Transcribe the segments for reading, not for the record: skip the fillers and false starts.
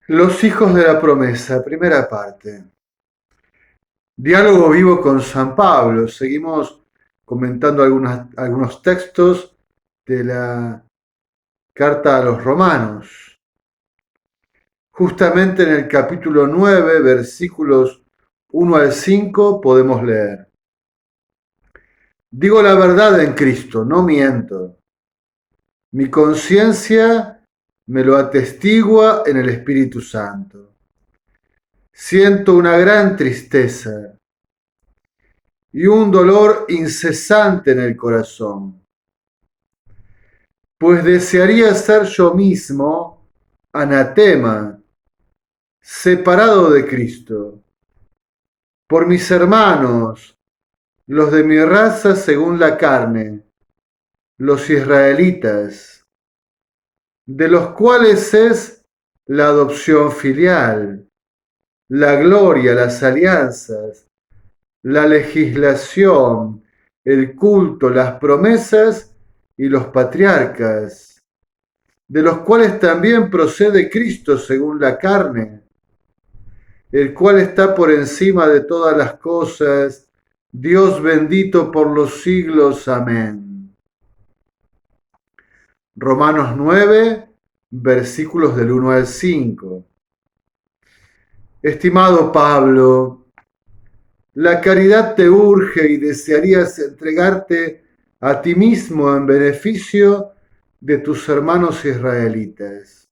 Los hijos de la promesa, primera parte. Diálogo vivo con San Pablo. Seguimos comentando algunos textos de la carta a los romanos. Justamente en el capítulo 9, versículos 1 al 5, podemos leer. Digo la verdad en Cristo, no miento. Mi conciencia me lo atestigua en el Espíritu Santo. Siento una gran tristeza y un dolor incesante en el corazón, pues desearía ser yo mismo anatema, separado de Cristo, por mis hermanos, los de mi raza según la carne, los israelitas, de los cuales es la adopción filial, la gloria, las alianzas, la legislación, el culto, las promesas y los patriarcas, de los cuales también procede Cristo según la carne, el cual está por encima de todas las cosas, Dios bendito por los siglos. Amén. Romanos 9, versículos del 1 al 5. Estimado Pablo, la caridad te urge y desearías entregarte a ti mismo en beneficio de tus hermanos israelitas.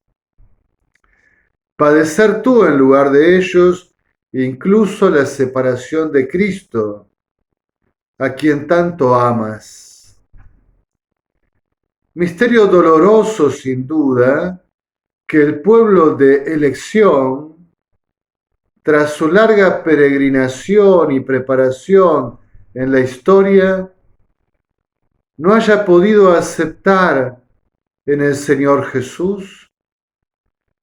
Padecer tú en lugar de ellos, incluso la separación de Cristo, a quien tanto amas. Misterio doloroso, sin duda, que el pueblo de elección, tras su larga peregrinación y preparación en la historia, no haya podido aceptar en el Señor Jesús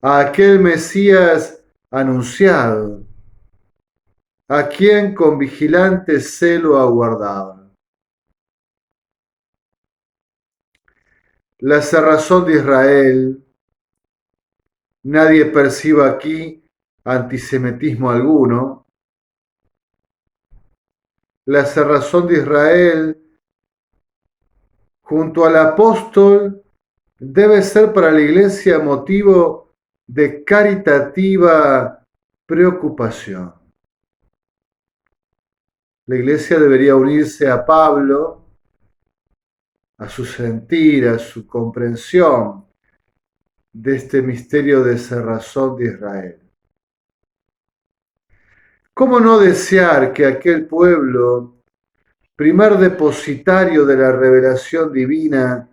a aquel Mesías anunciado, a quien con vigilante celo aguardaba. La cerrazón de Israel, nadie perciba aquí antisemitismo alguno, la cerrazón de Israel junto al apóstol debe ser para la iglesia motivo de caritativa preocupación. La iglesia debería unirse a Pablo, a su sentir, a su comprensión de este misterio de cerrazón de Israel. ¿Cómo no desear que aquel pueblo, primer depositario de la revelación divina,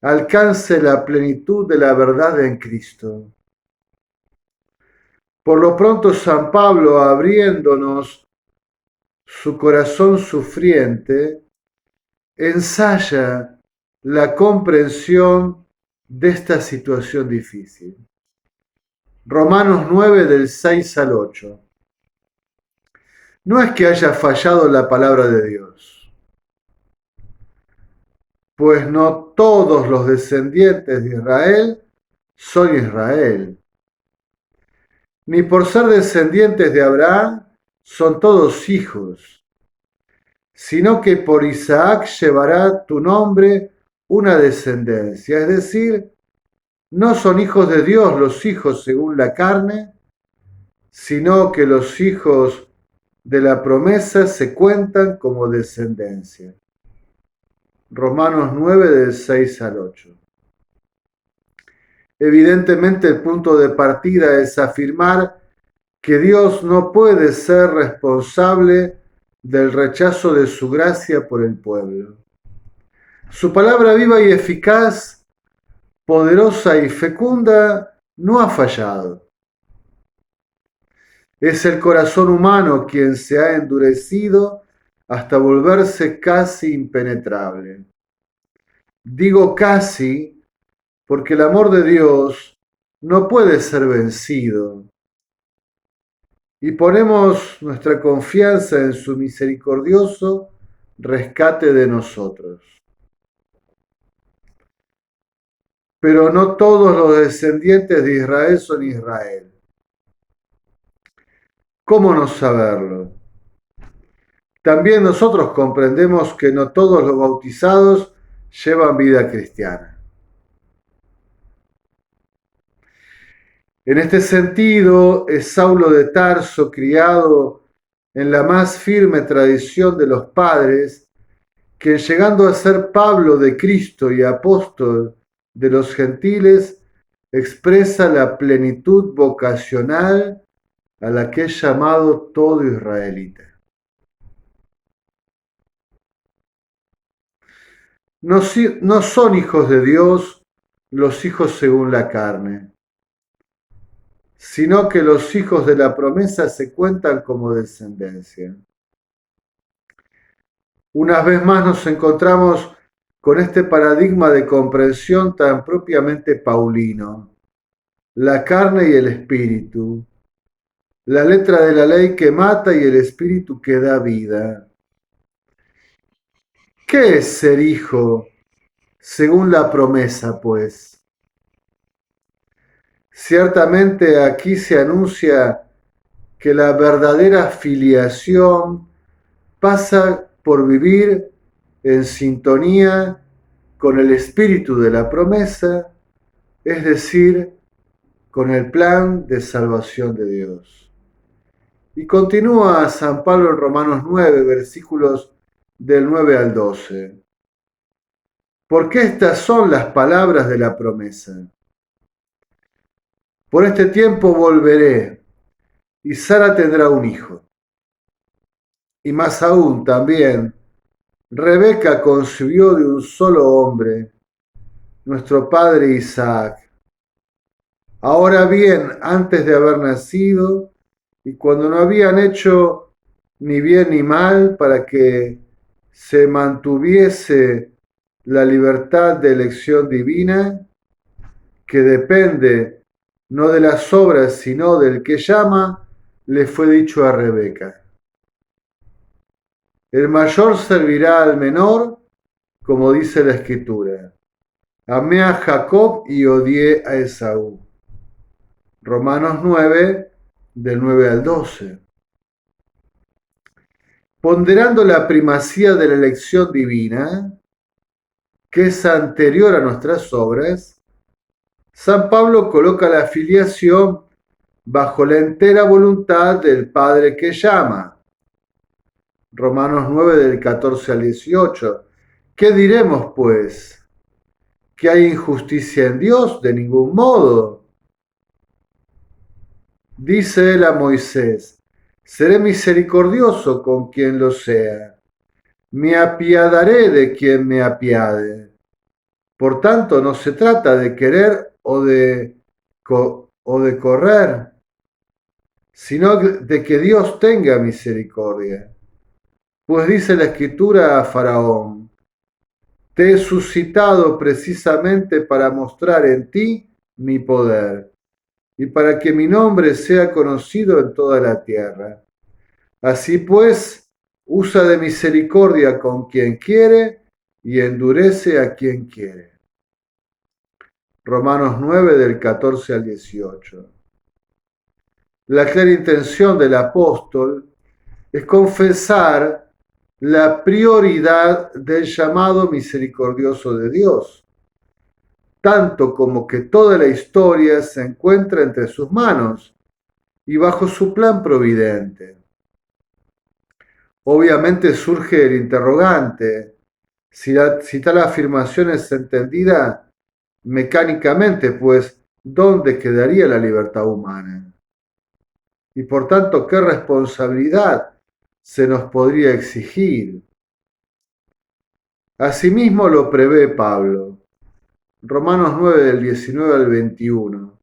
alcance la plenitud de la verdad en Cristo? Por lo pronto San Pablo, abriéndonos su corazón sufriente, ensaya la comprensión de esta situación difícil. Romanos 9 del 6 al 8. No es que haya fallado la palabra de Dios, pues no todos los descendientes de Israel son Israel, ni por ser descendientes de Abraham son todos hijos, sino que por Isaac llevará tu nombre una descendencia, es decir, no son hijos de Dios los hijos según la carne, sino que los hijos de la promesa se cuentan como descendencia. Romanos 9 del 6 al 8. Evidentemente el punto de partida es afirmar que Dios no puede ser responsable del rechazo de su gracia por el pueblo. Su palabra viva y eficaz, poderosa y fecunda, no ha fallado. Es el corazón humano quien se ha endurecido hasta volverse casi impenetrable. Digo casi porque el amor de Dios no puede ser vencido y ponemos nuestra confianza en su misericordioso rescate de nosotros. Pero no todos los descendientes de Israel son Israel. ¿Cómo no saberlo? También nosotros comprendemos que no todos los bautizados llevan vida cristiana. En este sentido, es Saulo de Tarso, criado en la más firme tradición de los padres, quien llegando a ser Pablo de Cristo y apóstol de los gentiles, expresa la plenitud vocacional a la que es llamado todo israelita. No son hijos de Dios los hijos según la carne, sino que los hijos de la promesa se cuentan como descendencia. Una vez más nos encontramos con este paradigma de comprensión tan propiamente paulino, la carne y el espíritu, la letra de la ley que mata y el espíritu que da vida. ¿Qué es ser hijo según la promesa, pues? Ciertamente aquí se anuncia que la verdadera filiación pasa por vivir en sintonía con el espíritu de la promesa, es decir, con el plan de salvación de Dios. Y continúa San Pablo en Romanos 9, versículos del 9 al 12. Porque estas son las palabras de la promesa. Por este tiempo volveré, y Sara tendrá un hijo. Y más aún también, Rebeca concibió de un solo hombre, nuestro padre Isaac. Ahora bien, antes de haber nacido, y cuando no habían hecho ni bien ni mal para que se mantuviese la libertad de elección divina, que depende no de las obras, sino del que llama, le fue dicho a Rebeca: el mayor servirá al menor, como dice la Escritura. Amé a Jacob y odié a Esaú. Romanos 9, del 9 al 12. Ponderando la primacía de la elección divina, que es anterior a nuestras obras, San Pablo coloca la filiación bajo la entera voluntad del Padre que llama. Romanos 9 del 14 al 18. ¿Qué diremos, pues? ¿Que hay injusticia en Dios? De ningún modo. Dice él a Moisés: seré misericordioso con quien lo sea, me apiadaré de quien me apiade. Por tanto, no se trata de querer o de correr, sino de que Dios tenga misericordia. Pues dice la Escritura a Faraón: te he suscitado precisamente para mostrar en ti mi poder, y para que mi nombre sea conocido en toda la tierra. Así pues, usa de misericordia con quien quiere y endurece a quien quiere. Romanos 9 del 14 al 18. La clara intención del apóstol es confesar la prioridad del llamado misericordioso de Dios, tanto como que toda la historia se encuentra entre sus manos y bajo su plan providente. Obviamente surge el interrogante, si tal afirmación es entendida mecánicamente, pues ¿dónde quedaría la libertad humana? Y por tanto, ¿qué responsabilidad se nos podría exigir? Asimismo lo prevé Pablo, Romanos 9 del 19 al 21.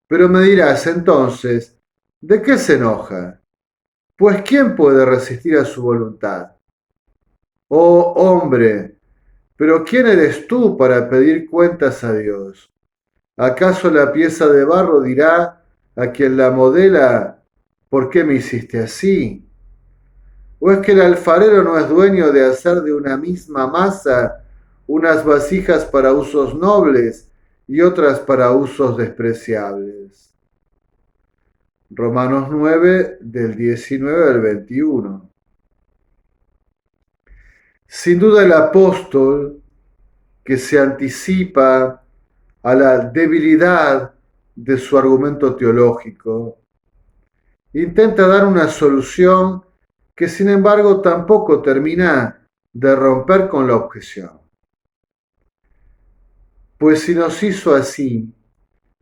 Pero me dirás entonces, ¿de qué se enoja? Pues ¿quién puede resistir a su voluntad? Oh hombre, pero ¿quién eres tú para pedir cuentas a Dios? ¿Acaso la pieza de barro dirá a quien la modela: ¿por qué me hiciste así? ¿O es que el alfarero no es dueño de hacer de una misma masa unas vasijas para usos nobles y otras para usos despreciables? Romanos 9, del 19 al 21. Sin duda el apóstol, que se anticipa a la debilidad de su argumento teológico, intenta dar una solución que sin embargo tampoco termina de romper con la objeción. Pues si nos hizo así,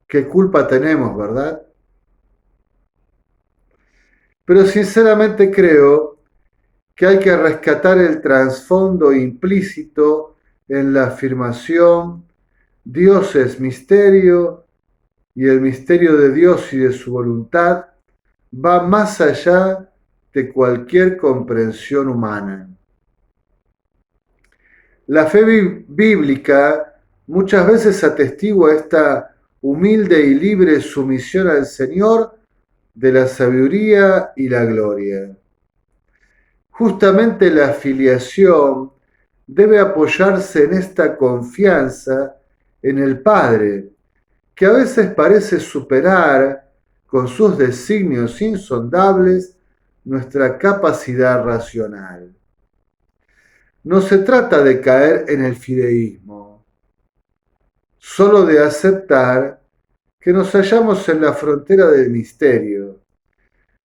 ¿qué culpa tenemos, verdad? Pero sinceramente creo que hay que rescatar el trasfondo implícito en la afirmación Dios es misterio y el misterio de Dios y de su voluntad va más allá de cualquier comprensión humana. La fe bíblica muchas veces atestigua esta humilde y libre sumisión al Señor de la sabiduría y la gloria. Justamente la filiación debe apoyarse en esta confianza en el Padre, que a veces parece superar con sus designios insondables nuestra capacidad racional. No se trata de caer en el fideísmo, solo de aceptar que nos hallamos en la frontera del misterio,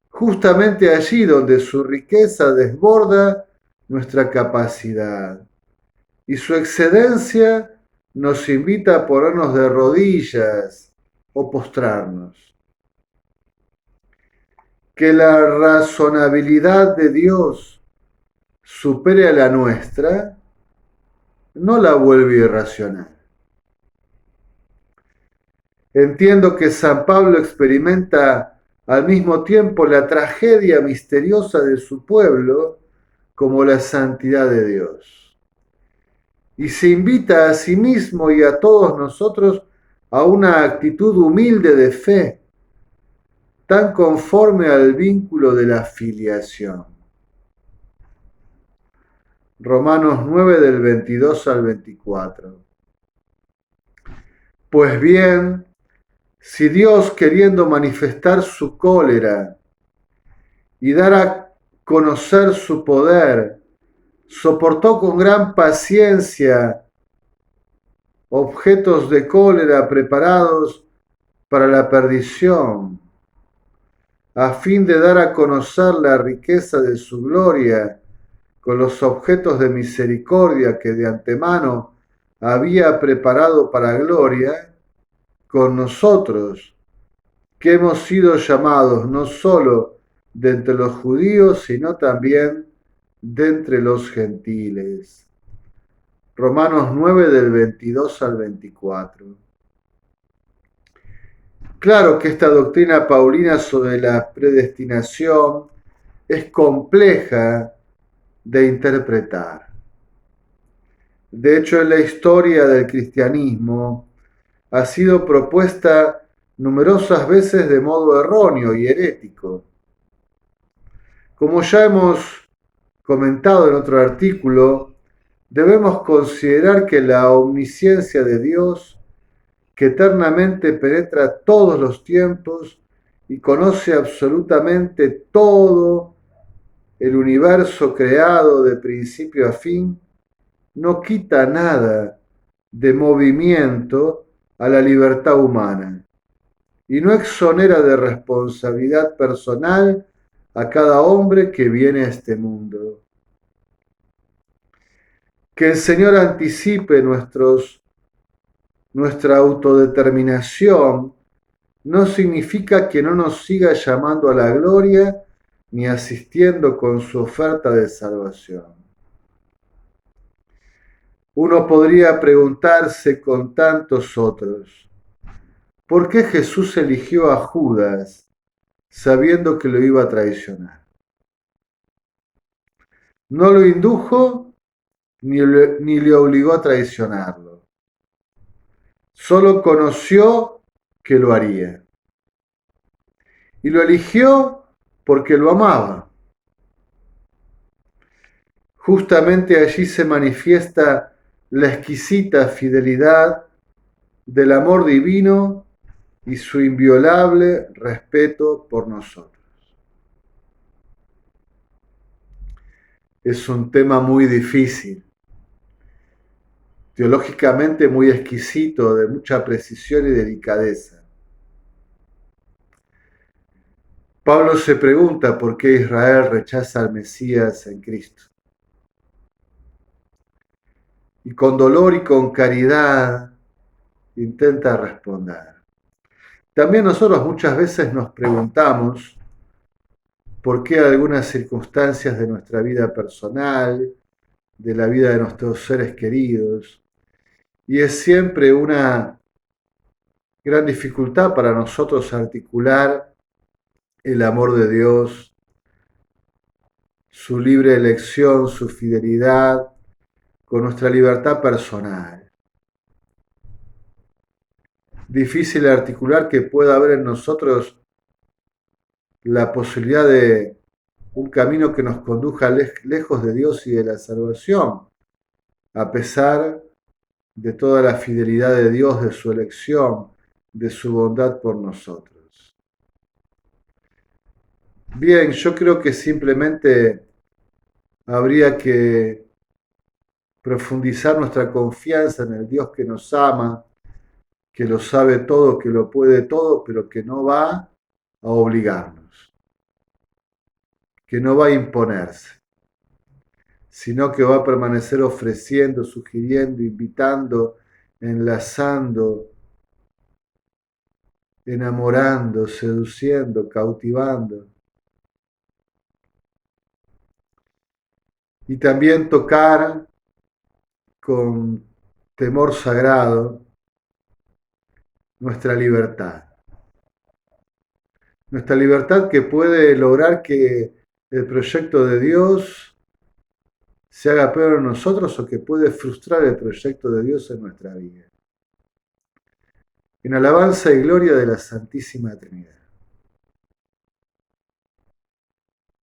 justamente allí donde su riqueza desborda nuestra capacidad y su excedencia nos invita a ponernos de rodillas o postrarnos. Que la razonabilidad de Dios supere a la nuestra no la vuelve irracional. Entiendo que San Pablo experimenta al mismo tiempo la tragedia misteriosa de su pueblo como la santidad de Dios. Y se invita a sí mismo y a todos nosotros a una actitud humilde de fe, tan conforme al vínculo de la filiación. Romanos 9 del 22 al 24. Pues bien, si Dios, queriendo manifestar su cólera y dar a conocer su poder, soportó con gran paciencia objetos de cólera preparados para la perdición, a fin de dar a conocer la riqueza de su gloria con los objetos de misericordia que de antemano había preparado para gloria, con nosotros, que hemos sido llamados no solo de entre los judíos, sino también de entre los gentiles. Romanos 9 del 22 al 24. Claro que esta doctrina paulina sobre la predestinación es compleja de interpretar. De hecho, en la historia del cristianismo ha sido propuesta numerosas veces de modo erróneo y herético. Como ya hemos comentado en otro artículo, debemos considerar que la omnisciencia de Dios, que eternamente penetra todos los tiempos y conoce absolutamente todo el universo creado de principio a fin, no quita nada de movimiento a la libertad humana y no exonera de responsabilidad personal a cada hombre que viene a este mundo. Que el Señor anticipe nuestra autodeterminación no significa que no nos siga llamando a la gloria ni asistiendo con su oferta de salvación. Uno podría preguntarse con tantos otros, ¿por qué Jesús eligió a Judas sabiendo que lo iba a traicionar? No lo indujo ni le obligó a traicionarlo. Solo conoció que lo haría. Y lo eligió porque lo amaba. Justamente allí se manifiesta la exquisita fidelidad del amor divino y su inviolable respeto por nosotros. Es un tema muy difícil, teológicamente muy exquisito, de mucha precisión y delicadeza. Pablo se pregunta por qué Israel rechaza al Mesías en Cristo. Y con dolor y con caridad intenta responder. También nosotros muchas veces nos preguntamos por qué algunas circunstancias de nuestra vida personal, de la vida de nuestros seres queridos, y es siempre una gran dificultad para nosotros articular el amor de Dios, su libre elección, su fidelidad, con nuestra libertad personal. Difícil articular que pueda haber en nosotros la posibilidad de un camino que nos conduja lejos de Dios y de la salvación, a pesar de toda la fidelidad de Dios, de su elección, de su bondad por nosotros. Bien, yo creo que simplemente habría que profundizar nuestra confianza en el Dios que nos ama, que lo sabe todo, que lo puede todo, pero que no va a obligarnos, que no va a imponerse, sino que va a permanecer ofreciendo, sugiriendo, invitando, enlazando, enamorando, seduciendo, cautivando. Y también tocar con temor sagrado nuestra libertad. Nuestra libertad que puede lograr que el proyecto de Dios se haga peor en nosotros o que puede frustrar el proyecto de Dios en nuestra vida. En alabanza y gloria de la Santísima Trinidad.